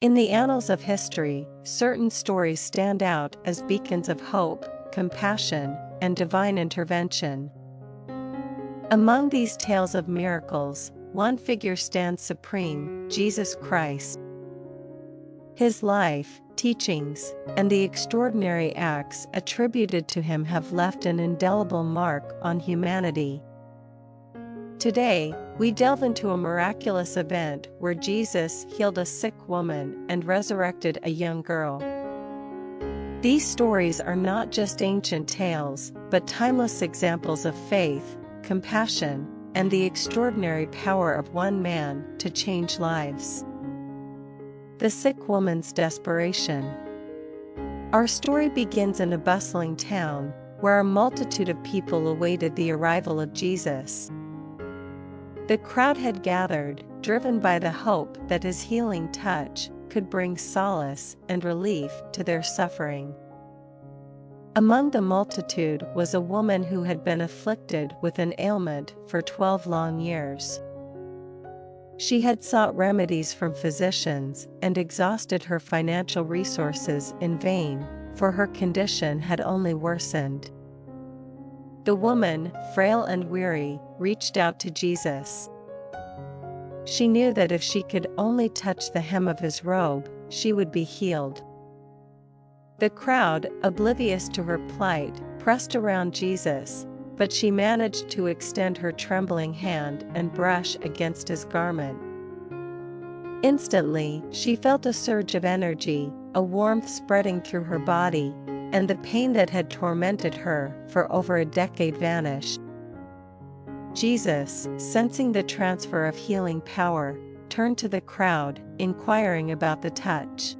In the annals of history, certain stories stand out as beacons of hope, compassion, and divine intervention. Among these tales of miracles, one figure stands supreme: Jesus Christ. His life, teachings, and the extraordinary acts attributed to him have left an indelible mark on humanity. Today, we delve into a miraculous event where Jesus healed a sick woman and resurrected a young girl. These stories are not just ancient tales, but timeless examples of faith, compassion, and the extraordinary power of one man to change lives. The sick woman's desperation. Our story begins in a bustling town, where a multitude of people awaited the arrival of Jesus. The crowd had gathered, driven by the hope that his healing touch could bring solace and relief to their suffering. Among the multitude was a woman who had been afflicted with an ailment for 12 long years. She had sought remedies from physicians and exhausted her financial resources in vain, for her condition had only worsened. The woman, frail and weary, reached out to Jesus. She knew that if she could only touch the hem of his robe, she would be healed. The crowd, oblivious to her plight, pressed around Jesus, but she managed to extend her trembling hand and brush against his garment. Instantly, she felt a surge of energy, a warmth spreading through her body, and the pain that had tormented her for over a decade vanished. Jesus, sensing the transfer of healing power, turned to the crowd, inquiring about the touch.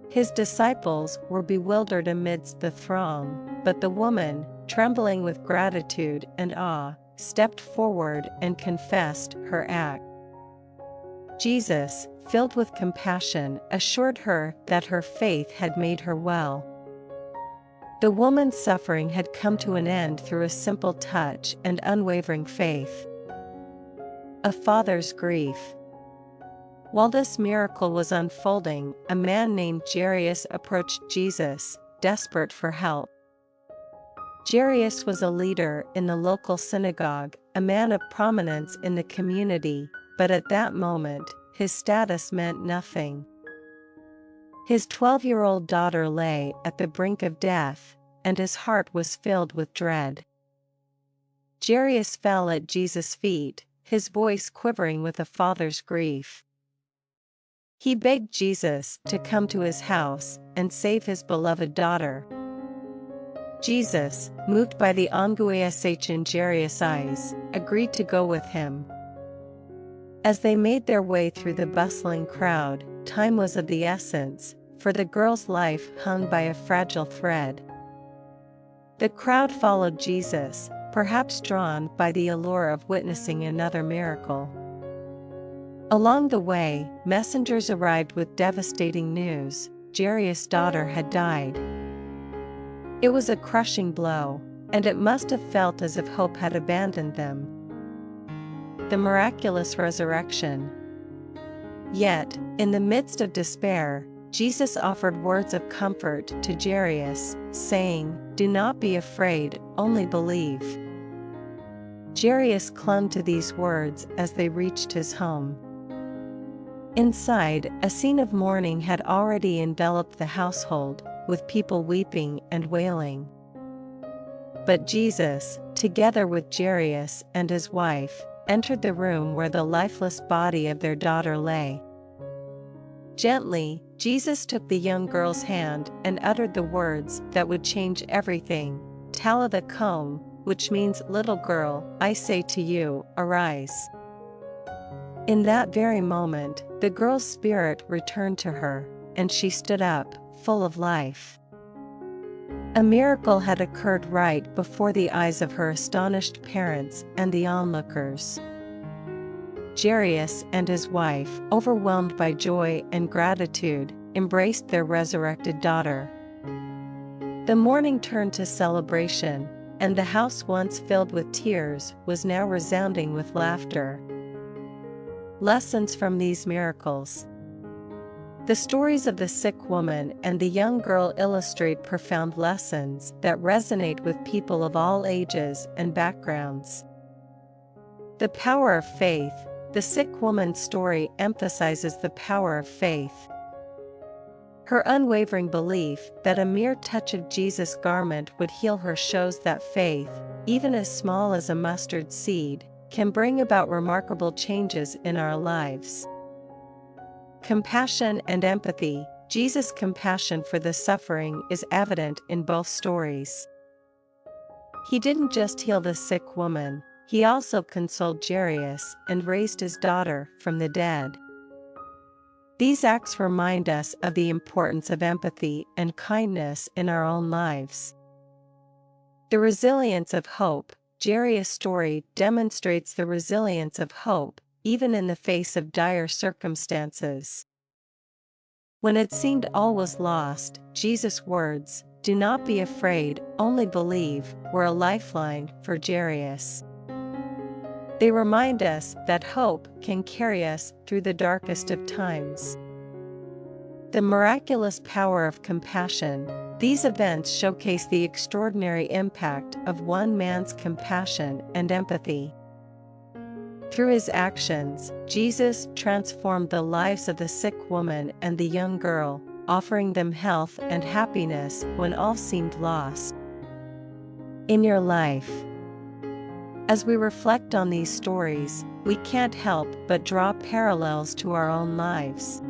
His disciples were bewildered amidst the throng, but the woman, trembling with gratitude and awe, stepped forward and confessed her act. Jesus, filled with compassion, assured her that her faith had made her well. The woman's suffering had come to an end through a simple touch and unwavering faith. A father's grief. While this miracle was unfolding, a man named Jairus approached Jesus, desperate for help. Jairus was a leader in the local synagogue, a man of prominence in the community, but at that moment, his status meant nothing. His 12-year-old daughter lay at the brink of death, and his heart was filled with dread. Jairus fell at Jesus' feet, his voice quivering with a father's grief. He begged Jesus to come to his house and save his beloved daughter. Jesus, moved by the anguish in Jairus' eyes, agreed to go with him. As they made their way through the bustling crowd, time was of the essence, for the girl's life hung by a fragile thread. The crowd followed Jesus, perhaps drawn by the allure of witnessing another miracle. Along the way, messengers arrived with devastating news: Jairus' daughter had died. It was a crushing blow, and it must have felt as if hope had abandoned them. The miraculous resurrection. Yet, in the midst of despair, Jesus offered words of comfort to Jairus, saying, "Do not be afraid, only believe." Jairus clung to these words as they reached his home. Inside, a scene of mourning had already enveloped the household, with people weeping and wailing. But Jesus, together with Jairus and his wife, entered the room where the lifeless body of their daughter lay. Gently, Jesus took the young girl's hand and uttered the words that would change everything: "Talitha koum," which means, "Little girl, I say to you, arise." In that very moment, the girl's spirit returned to her, and she stood up, full of life. A miracle had occurred right before the eyes of her astonished parents and the onlookers. Jairus and his wife, overwhelmed by joy and gratitude, embraced their resurrected daughter. The morning turned to celebration, and the house once filled with tears was now resounding with laughter. Lessons from these miracles. The stories of the sick woman and the young girl illustrate profound lessons that resonate with people of all ages and backgrounds. The power of faith. The sick woman's story emphasizes the power of faith. Her unwavering belief that a mere touch of Jesus' garment would heal her shows that faith, even as small as a mustard seed, can bring about remarkable changes in our lives. Compassion and empathy. Jesus' compassion for the suffering is evident in both stories. He didn't just heal the sick woman, he also consoled Jairus and raised his daughter from the dead. These acts remind us of the importance of empathy and kindness in our own lives. The resilience of hope. Jairus' story demonstrates the resilience of hope, even in the face of dire circumstances. When it seemed all was lost, Jesus' words, "Do not be afraid, only believe," were a lifeline for Jairus. They remind us that hope can carry us through the darkest of times. The miraculous power of compassion. These events showcase the extraordinary impact of one man's compassion and empathy. Through his actions, Jesus transformed the lives of the sick woman and the young girl, offering them health and happiness when all seemed lost. In your life, as we reflect on these stories, we can't help but draw parallels to our own lives.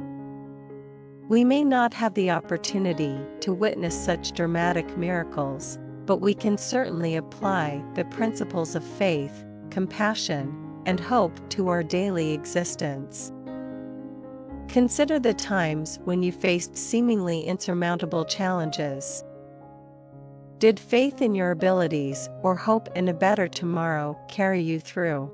We may not have the opportunity to witness such dramatic miracles, but we can certainly apply the principles of faith, compassion, and hope to our daily existence. Consider the times when you faced seemingly insurmountable challenges. Did faith in your abilities or hope in a better tomorrow carry you through?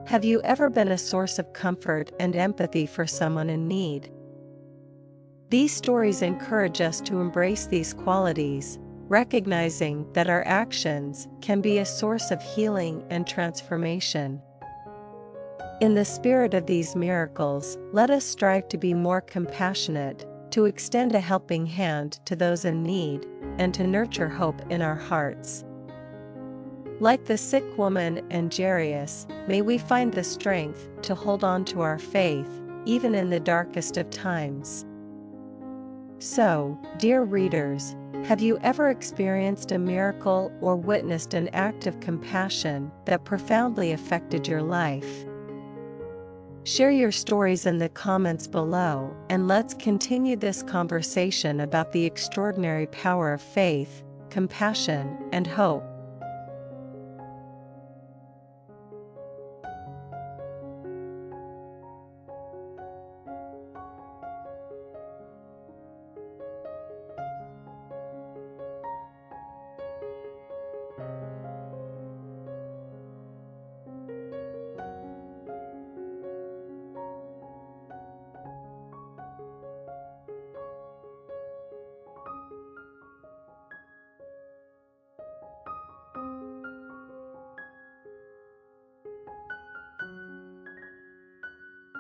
Have you ever been a source of comfort and empathy for someone in need? These stories encourage us to embrace these qualities, recognizing that our actions can be a source of healing and transformation. In the spirit of these miracles, let us strive to be more compassionate, to extend a helping hand to those in need, and to nurture hope in our hearts. Like the sick woman and Jairus, may we find the strength to hold on to our faith, even in the darkest of times. So, dear readers, have you ever experienced a miracle or witnessed an act of compassion that profoundly affected your life? Share your stories in the comments below, and let's continue this conversation about the extraordinary power of faith, compassion, and hope.